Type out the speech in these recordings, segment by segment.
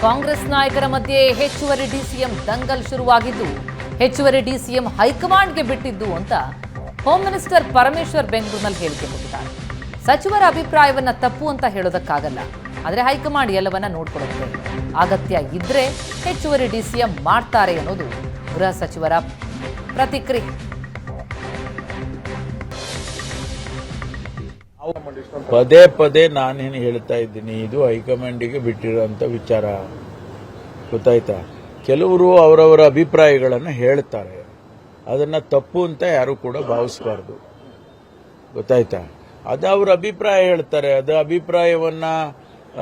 ಕಾಂಗ್ರೆಸ್ ನಾಯಕರ ಮಧ್ಯೆ ಹೆಚ್ಚುವರಿ ಡಿಸಿಎಂ ದಂಗಲ್ ಶುರುವಾಗಿದ್ದು ಹೆಚ್ಚುವರಿ ಡಿಸಿಎಂ ಹೈಕಮಾಂಡ್ಗೆ ಬಿಟ್ಟಿದ್ದು ಅಂತ ಹೋಮ್ ಮಿನಿಸ್ಟರ್ ಪರಮೇಶ್ವರ್ ಬೆಂಗಳೂರಿನಲ್ಲಿ ಹೇಳಿಕೆ ಕೊಟ್ಟಿದ್ದಾರೆ. ಸಚಿವರ ಅಭಿಪ್ರಾಯವನ್ನ ತಪ್ಪು ಅಂತ ಹೇಳೋದಕ್ಕಾಗಲ್ಲ, ಆದರೆ ಹೈಕಮಾಂಡ್ ಎಲ್ಲವನ್ನ ನೋಡ್ಕೊಳ್ಳುತ್ತೆ. ಅಗತ್ಯ ಇದ್ರೆ ಹೆಚ್ಚುವರಿ ಡಿಸಿಎಂ ಮಾಡ್ತಾರೆ ಅನ್ನೋದು ಗೃಹ ಸಚಿವರ ಪ್ರತಿಕ್ರಿಯೆ. ಪದೇ ಪದೇ ನಾನೇನು ಹೇಳ್ತಾ ಇದ್ದೀನಿ, ಇದು ಹೈಕಮಾಂಡಿಗೆ ಬಿಟ್ಟಿರೋಂಥ ವಿಚಾರ. ಗೊತ್ತಾಯ್ತಾ? ಕೆಲವರು ಅವರವರ ಅಭಿಪ್ರಾಯಗಳನ್ನು ಹೇಳ್ತಾರೆ, ಅದನ್ನ ತಪ್ಪು ಅಂತ ಯಾರು ಕೂಡ ಭಾವಿಸಬಾರ್ದು. ಗೊತ್ತಾಯ್ತಾ? ಅದು ಅವರ ಅಭಿಪ್ರಾಯ ಹೇಳ್ತಾರೆ, ಅದು ಅಭಿಪ್ರಾಯವನ್ನ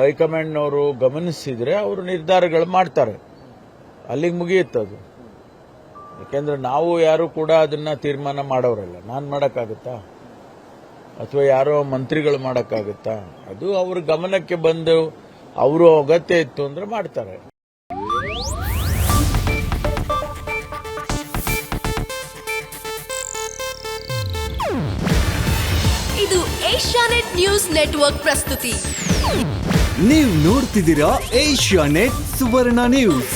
ಹೈಕಮಾಂಡ್ನವರು ಗಮನಿಸಿದ್ರೆ ಅವರು ನಿರ್ಧಾರಗಳು ಮಾಡ್ತಾರೆ, ಅಲ್ಲಿಗೆ ಮುಗಿಯುತ್ತದು. ಯಾಕೆಂದ್ರೆ ನಾವು ಯಾರು ಕೂಡ ಅದನ್ನ ತೀರ್ಮಾನ ಮಾಡೋರಲ್ಲ. ನಾನು ಮಾಡೋಕ್ಕಾಗುತ್ತಾ ಅಥವಾ ಯಾರೋ ಮಂತ್ರಿಗಳು ಮಾಡೋಕ್ಕಾಗುತ್ತಾ? ಅದು ಅವ್ರ ಗಮನಕ್ಕೆ ಬಂದು ಅವರು ಅಗತ್ಯ ಇತ್ತು ಅಂದ್ರೆ ಮಾಡ್ತಾರೆ. ಇದು ಏಷ್ಯಾನೆಟ್ ನ್ಯೂಸ್ ನೆಟ್ವರ್ಕ್ ಪ್ರಸ್ತುತಿ. ನೀವು ನೋಡ್ತಿದ್ದೀರಾ ಏಷ್ಯಾನೆಟ್ ಸುವರ್ಣ ನ್ಯೂಸ್.